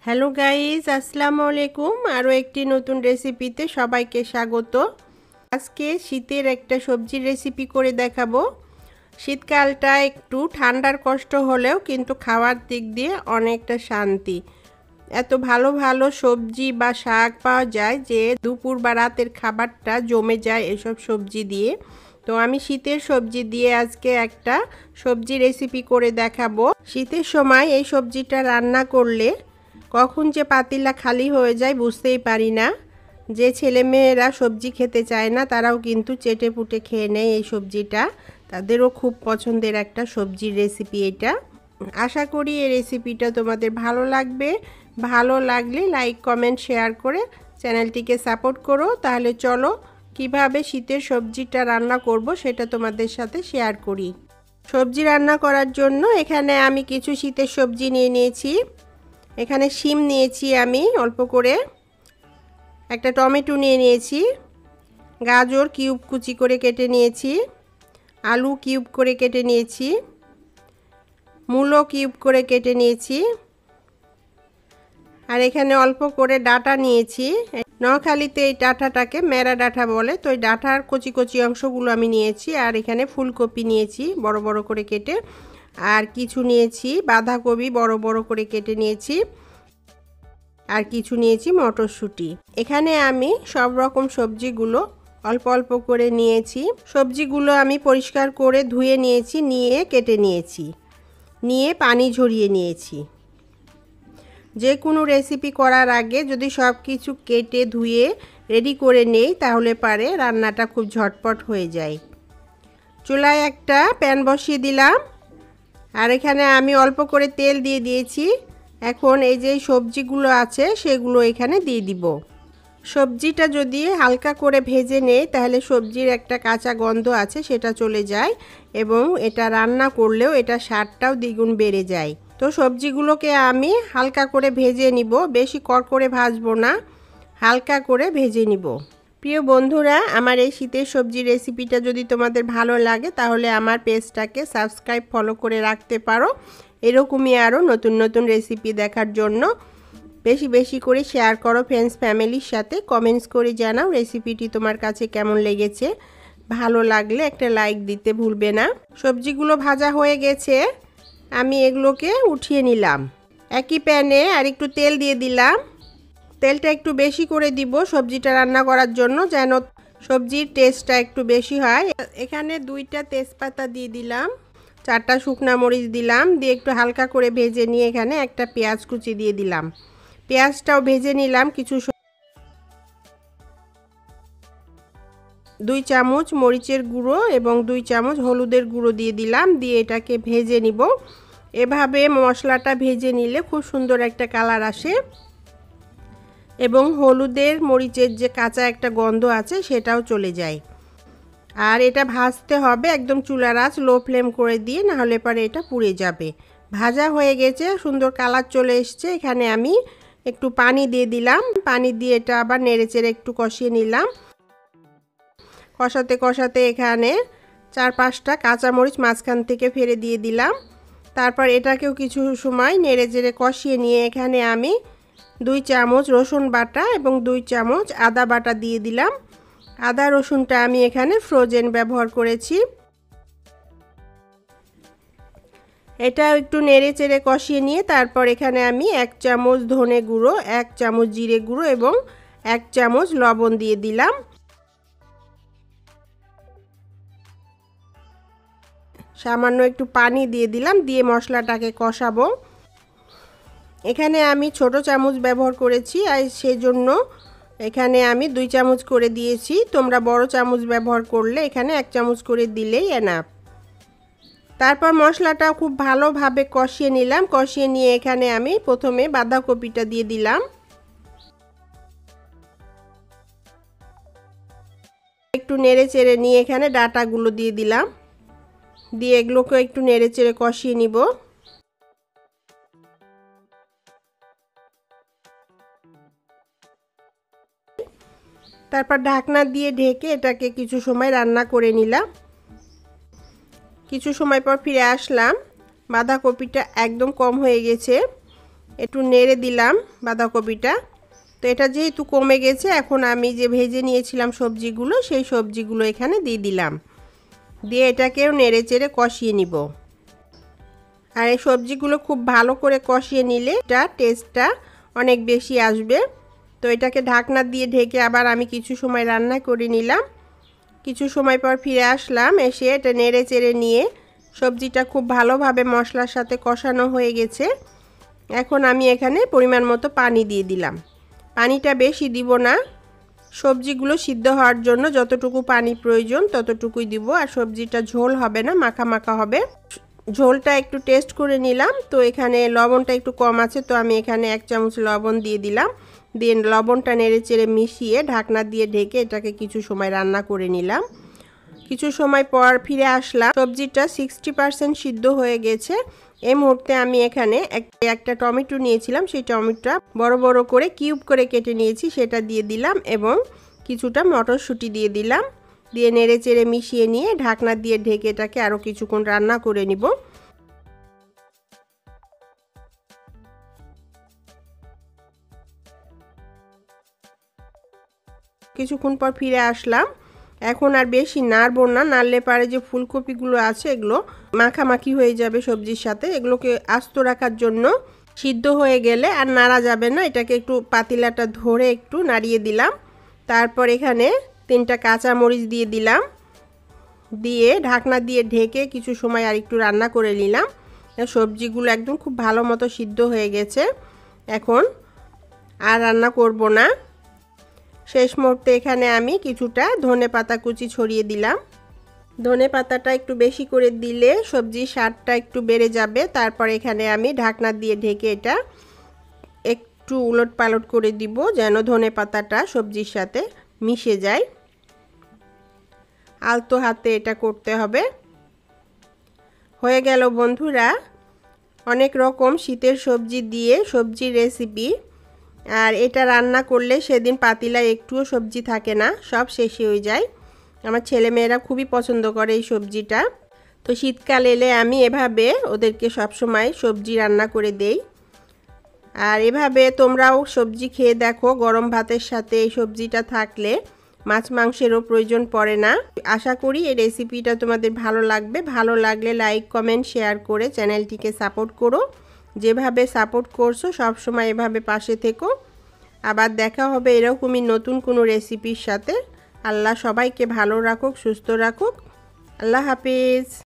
Hello guys, আসসালামু আলাইকুম। আরও একটি নতুন রেসিপিতে সবাইকে স্বাগত। আজকে শীতের একটা সবজির রেসিপি করে দেখাবো। শীতকালটা একটু ঠান্ডার কষ্ট হলেও কিন্তু খাওয়ার দিক দিয়ে অনেকটা শান্তি। এত ভালো ভালো সবজি বা শাক পাওয়া যায় যে দুপুর বা রাতের খাবারটা জমে যায় এসব সবজি দিয়ে। তো আমি শীতের সবজি দিয়ে আজকে একটা সবজি রেসিপি করে দেখাবো। শীতের সময় এই সবজিটা রান্না করলে কখন যে পাতিলা খালি হয়ে যায় বুঝতেই পারি না। যে ছেলেমেয়েরা সবজি খেতে চায় না তারাও কিন্তু চেটে পুটে খেয়ে নেয় এই সবজিটা। তাদেরও খুব পছন্দের একটা সবজির রেসিপি এটা। আশা করি এই রেসিপিটা তোমাদের ভালো লাগবে। ভালো লাগলে লাইক কমেন্ট শেয়ার করে চ্যানেলটিকে সাপোর্ট করো। তাহলে চলো কিভাবে শীতের সবজিটা রান্না করব সেটা তোমাদের সাথে শেয়ার করি। সবজি রান্না করার জন্য এখানে আমি কিছু শীতের সবজি নিয়ে নিয়েছি। এখানে শিম নিয়েছি আমি অল্প করে, একটা টমেটো নিয়ে নিয়েছি, গাজর কিউব কুচি করে কেটে নিয়েছি, আলু কিউব করে কেটে নিয়েছি, মূলো কিউব করে কেটে নিয়েছি, আর এখানে অল্প করে ডাঁটা নিয়েছি। নোয়াখালীতে এই ডাঁটাটাকে মেরা ডাঁটা বলে, তো এই ডাঁটার কচি কচি অংশগুলো আমি নিয়েছি। আর এখানে ফুলকপি নিয়েছি বড় বড় করে কেটে, আর কিছু নিয়েছি বাঁধাকপি বড় বড় করে কেটে নিয়েছি, আর কিছু নিয়েছি মটরশুঁটি। এখানে আমি সব রকম সবজিগুলো অল্প অল্প করে নিয়েছি। সবজিগুলো আমি পরিষ্কার করে ধুয়ে নিয়েছি, নিয়ে কেটে নিয়েছি, নিয়ে পানি ঝরিয়ে নিয়েছি। যে কোনো রেসিপি করার আগে যদি সব কিছু কেটে ধুয়ে রেডি করে নেই তাহলে পারে রান্নাটা খুব ঝটপট হয়ে যায়। চুলায় একটা প্যান বসিয়ে দিলাম, আর এখানে আমি অল্প করে তেল দিয়ে দিয়েছি। এখন এই যে সবজিগুলো আছে সেগুলো এখানে দিয়ে দিব। সবজিটা যদি হালকা করে ভেজে নেই তাহলে সবজির একটা কাঁচা গন্ধ আছে সেটা চলে যায়, এবং এটা রান্না করলেও এটা স্বাদটাও দ্বিগুণ বেড়ে যায়। তো সবজিগুলোকে আমি হালকা করে ভেজে নিব, বেশি কড়কড়ে ভাজবো না, হালকা করে ভেজে নিব। প্রিয় বন্ধুরা, আমার এই শীতের সবজির রেসিপিটা যদি তোমাদের ভালো লাগে তাহলে আমার পেজটাকে সাবস্ক্রাইব ফলো করে রাখতে পারো। এরকমই আরও নতুন নতুন রেসিপি দেখার জন্য বেশি বেশি করে শেয়ার করো ফ্রেন্ডস ফ্যামিলির সাথে। কমেন্টস করে জানাও রেসিপিটি তোমার কাছে কেমন লেগেছে। ভালো লাগলে একটা লাইক দিতে ভুলবে না। সবজিগুলো ভাজা হয়ে গেছে, আমি এগুলোকে উঠিয়ে নিলাম। একই প্যানে আর একটু তেল দিয়ে দিলাম। তেলটা একটু বেশি করে দিব সবজিটা রান্না করার জন্য, যেন সবজির টেস্টটা একটু বেশি হয়। এখানে 2টা তেজপাতা দিয়ে দিলাম, 4টা শুকনা মরিচ দিলাম, দিয়ে একটু হালকা করে ভেজে নিয়ে এখানে একটা পেঁয়াজ কুচি দিয়ে দিলাম। পেঁয়াজটাও ভেজে নিলাম। 2 চামচ মরিচের গুঁড়ো এবং 2 চামচ হলুদের গুঁড়ো দিয়ে দিলাম, দিয়ে এটাকে ভেজে নিব। এভাবে মশলাটা ভেজে নিলে খুব সুন্দর একটা কালার আসে, এবং হলুদের মরিচের যে কাঁচা একটা গন্ধ আছে সেটাও চলে যায়। আর এটা ভাজতে হবে একদম চুলার আঁচ লো ফ্লেম করে দিয়ে, না হলে পরে এটা পুড়ে যাবে। ভাজা হয়ে গেছে, সুন্দর কালার চলে এসছে। এখানে আমি একটু পানি দিয়ে দিলাম, পানি দিয়ে এটা আবার নেড়েচেড়ে একটু কষিয়ে নিলাম। কষাতে কষাতে এখানে 4-5টা কাঁচামরিচ মাঝখান থেকে ফেলে দিয়ে দিলাম। তারপর এটাকেও কিছু সময় নেড়েচেড়ে কষিয়ে নিয়ে এখানে আমি 2 চামচ রসুন বাটা এবং 2 চামচ আদা বাটা দিয়ে দিলাম। আদা রসুনটা আমি এখানে ফ্রোজেন ব্যবহার করেছি। এটা একটু নেড়ে চেড়ে কষিয়ে নিয়ে তারপর এখানে আমি 1 চামচ ধনে গুঁড়ো, 1 চামচ জিরে গুঁড়ো এবং 1 চামচ লবণ দিয়ে দিলাম। সামান্য একটু পানি দিয়ে দিলাম, দিয়ে মশলাটাকে কষাবো। এখানে আমি ছোট চামচ ব্যবহার করেছি, আর সেজন্য এখানে আমি 2 চামচ করে দিয়েছি। তোমরা বড় চামচ ব্যবহার করলে এখানে 1 চামচ করে দিলেই এনাফ। তারপর মশলাটা খুব ভালোভাবে কষিয়ে নিলাম। কষিয়ে নিয়ে এখানে আমি প্রথমে বাঁধাকপিটা দিয়ে দিলাম, একটু নেড়ে চেড়ে নিয়ে এখানে ডাঁটাগুলো দিয়ে দিলাম, দিয়ে এগুলোকে একটু নেড়ে চেড়ে কষিয়ে নিব। তারপর ঢাকনা দিয়ে ঢেকে এটাকে কিছু সময় রান্না করে নিলাম। কিছু সময় পর ফিরে আসলাম, বাঁধাকপিটা একদম কম হয়ে গেছে। একটু নেড়ে দিলাম বাঁধাকপিটা। তো এটা যেহেতু কমে গেছে, এখন আমি যে ভেজে নিয়েছিলাম সবজিগুলো, সেই সবজিগুলো এখানে দিয়ে দিলাম। দিয়ে এটাকেও নেড়ে চেড়ে কষিয়ে নিব। আর এই সবজিগুলো খুব ভালো করে কষিয়ে নিলে এটা টেস্টটা অনেক বেশি আসবে। তো এটাকে ঢাকনা দিয়ে ঢেকে আবার আমি কিছু সময় রান্না করে নিলাম। কিছু সময় পর ফিরে আসলাম, এসে এটা নেড়ে চেড়ে নিয়ে সবজিটা খুব ভালোভাবে মশলার সাথে কষানো হয়ে গেছে। এখন আমি এখানে পরিমাণ মতো পানি দিয়ে দিলাম। পানিটা বেশি দিব না, সবজিগুলো সিদ্ধ হওয়ার জন্য যতটুকু পানি প্রয়োজন ততটুকুই দিব। আর সবজিটা ঝোল হবে না, মাখা মাখা হবে। ঝোলটা একটু টেস্ট করে নিলাম, তো এখানে লবণটা একটু কম আছে, তো আমি এখানে 1 চামচ লবণ দিয়ে দিলাম। দিয়ে লবণটা নেড়ে চেড়ে মিশিয়ে ঢাকনা দিয়ে ঢেকে এটাকে কিছু সময় রান্না করে নিলাম। কিছু সময় পর ফিরে আসলাম, সবজিটা 60% সিদ্ধ হয়ে গেছে। এই মুহূর্তে আমি এখানে একটা টমেটো নিয়েছিলাম, সেই টমেটোটা বড় বড় করে কিউব করে কেটে নিয়েছি, সেটা দিয়ে দিলাম এবং কিছুটা মটরশুঁটি দিয়ে দিলাম। দিয়ে নেড়ে চেড়ে মিশিয়ে নিয়ে ঢাকনা দিয়ে ঢেকে এটাকে আরও কিছুক্ষণ রান্না করে নিব। কিছুক্ষণ পর ফিরে আসলাম। এখন আর বেশি নাড়বো না, নাড়লে পারে যে ফুলকপিগুলো আছে এগুলো মাখামাখি হয়ে যাবে সবজির সাথে। এগুলোকে আস্ত রাখার জন্য সিদ্ধ হয়ে গেলে আর নাড়া যাবে না, এটাকে একটু পাতিলাটা ধরে একটু নাড়িয়ে দিলাম। তারপর এখানে 3টা কাঁচামরিচ দিয়ে দিলাম। দিয়ে ঢাকনা দিয়ে ঢেকে কিছু সময় আর একটু রান্না করে নিলাম। সবজিগুলো একদম খুব ভালো মতো সিদ্ধ হয়ে গেছে। এখন আর রান্না করব না। শেষ মুহূর্তে এখানে আমি কিছুটা ধনেপাতা কুচি ছড়িয়ে দিলাম। ধনেপাতাটা একটু বেশি করে দিলে সবজির স্বাদটা একটু বেড়ে যাবে। তারপর এখানে আমি ঢাকনা দিয়ে ঢেকে এটা একটু উলট পালট করে দিব, যেন ধনেপাতাটা সবজির সাথে মিশে যায়। আলতো হাতে এটা করতে হবে। হয়ে গেল বন্ধুরা অনেক রকম শীতের সবজি দিয়ে সবজির রেসিপি। আর এটা রান্না করলে সেদিন পাতিলায় একটুও সবজি থাকে না, সব শেষে হয়ে যায়। আমার ছেলেমেয়েরা খুবই পছন্দ করে এই সবজিটা। তো শীতকাল এলে আমি এভাবে ওদেরকে সবসময় সবজি রান্না করে দেই। আর এভাবে তোমরাও সবজি খেয়ে দেখো, গরম ভাতের সাথে এই সবজিটা থাকলে মাছ মাংসেরও প্রয়োজন পড়ে না। আশা করি এই রেসিপিটা তোমাদের ভালো লাগবে। ভালো লাগলে লাইক কমেন্ট শেয়ার করে চ্যানেলটিকে সাপোর্ট করো। যেভাবে সাপোর্ট করছো সব সময় এভাবে পাশে থেকো। আবার দেখা হবে এরকমই নতুন কোনো রেসিপির সাথে। আল্লাহ সবাইকে ভালো রাখুক, সুস্থ রাখুক। আল্লাহ হাফিজ।